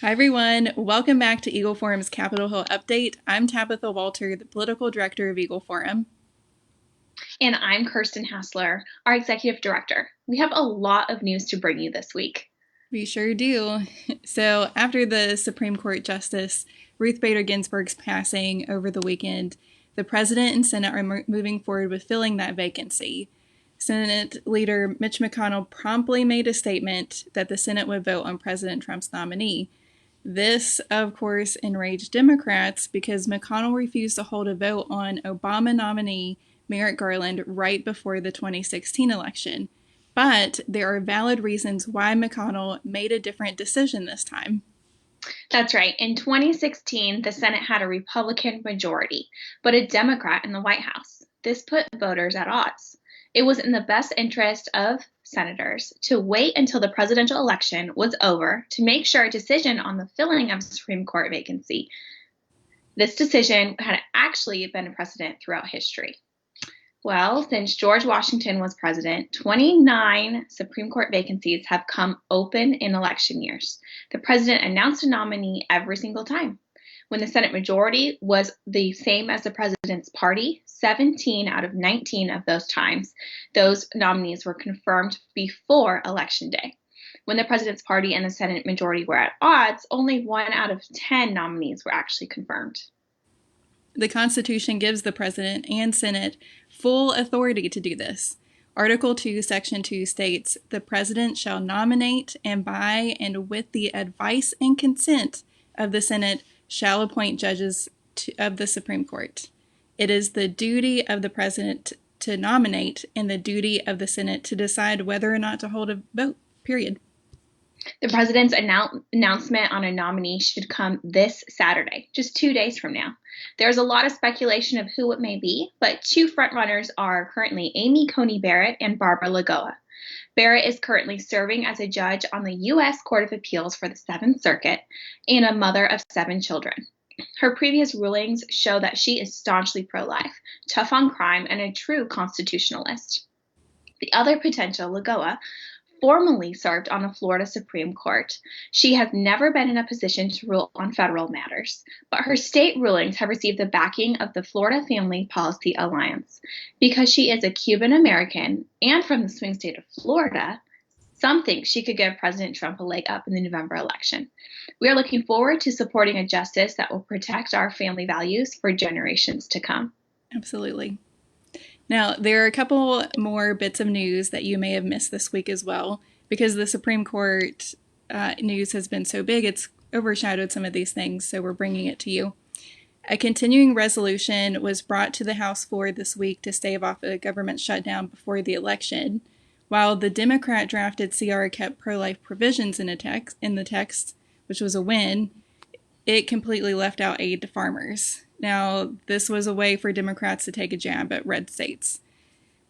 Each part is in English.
Hi, everyone. Welcome back to Eagle Forum's Capitol Hill Update. I'm Tabitha Walter, the Political Director of Eagle Forum. And I'm Kirsten Hassler, our Executive Director. We have a lot of news to bring you this week. We sure do. So, after the Supreme Court Justice Ruth Bader Ginsburg's passing over the weekend, the President and Senate are moving forward with filling that vacancy. Senate Leader Mitch McConnell promptly made a statement that the Senate would vote on President Trump's nominee. This, of course, enraged Democrats because McConnell refused to hold a vote on Obama nominee Merrick Garland right before the 2016 election. But there are valid reasons why McConnell made a different decision this time. That's right. In 2016, the Senate had a Republican majority, but a Democrat in the White House. This put voters at odds. It was in the best interest of senators to wait until the presidential election was over to make sure a decision on the filling of the Supreme Court vacancy. This decision had actually been a precedent throughout history. Well, since George Washington was president, 29 Supreme Court vacancies have come open in election years. The president announced a nominee every single time. When the Senate majority was the same as the president's party, 17 out of 19 of those times, those nominees were confirmed before Election Day. When the president's party and the Senate majority were at odds, only 1 out of 10 nominees were actually confirmed. The Constitution gives the President and Senate full authority to do this. Article 2, Section 2 states, "The President shall nominate and by and with the advice and consent of the Senate shall appoint judges of the Supreme Court." It is the duty of the President to nominate and the duty of the Senate to decide whether or not to hold a vote, period. The president's announcement on a nominee should come this Saturday, just 2 days from now. There's a lot of speculation of who it may be, but two frontrunners are currently Amy Coney Barrett and Barbara Lagoa. Barrett is currently serving as a judge on the U.S. Court of Appeals for the Seventh Circuit and a mother of 7 children. Her previous rulings show that she is staunchly pro-life, tough on crime, and a true constitutionalist. The other potential, Lagoa, formerly served on the Florida Supreme Court. She has never been in a position to rule on federal matters, but her state rulings have received the backing of the Florida Family Policy Alliance. Because she is a Cuban American and from the swing state of Florida, some think she could give President Trump a leg up in the November election. We are looking forward to supporting a justice that will protect our family values for generations to come. Absolutely. Now, there are a couple more bits of news that you may have missed this week as well, because the Supreme Court news has been so big, it's overshadowed some of these things, so we're bringing it to you. A continuing resolution was brought to the House floor this week to stave off a government shutdown before the election. While the Democrat drafted CR kept pro-life provisions in the text, which was a win, it completely left out aid to farmers. Now, this was a way for Democrats to take a jab at red states.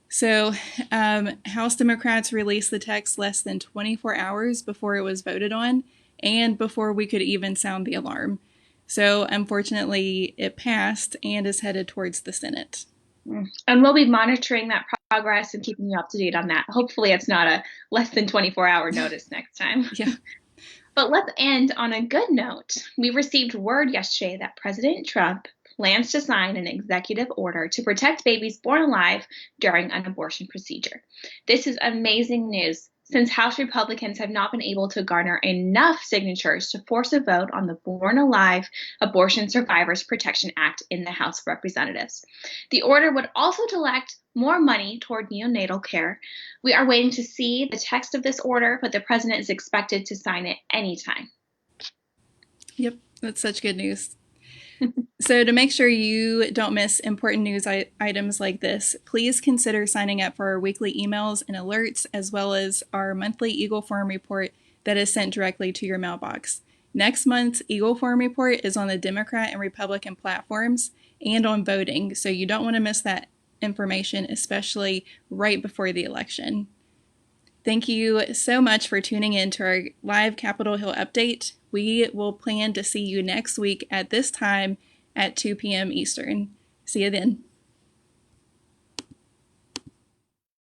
So, House Democrats released the text less than 24 hours before it was voted on and before we could even sound the alarm. So, unfortunately, it passed and is headed towards the Senate. And we'll be monitoring that progress and keeping you up to date on that. Hopefully, it's not a less than 24-hour notice next time. Yeah. But let's end on a good note. We received word yesterday that President Trump plans to sign an executive order to protect babies born alive during an abortion procedure. This is amazing news since House Republicans have not been able to garner enough signatures to force a vote on the Born Alive Abortion Survivors Protection Act in the House of Representatives. The order would also direct more money toward neonatal care. We are waiting to see the text of this order, but the president is expected to sign it anytime. Yep, that's such good news. So to make sure you don't miss important news items like this, please consider signing up for our weekly emails and alerts, as well as our monthly Eagle Forum report that is sent directly to your mailbox. Next month's Eagle Forum report is on the Democrat and Republican platforms and on voting, so you don't want to miss that information, especially right before the election. Thank you so much for tuning in to our live Capitol Hill update. We will plan to see you next week at this time at 2 p.m. Eastern. See you then.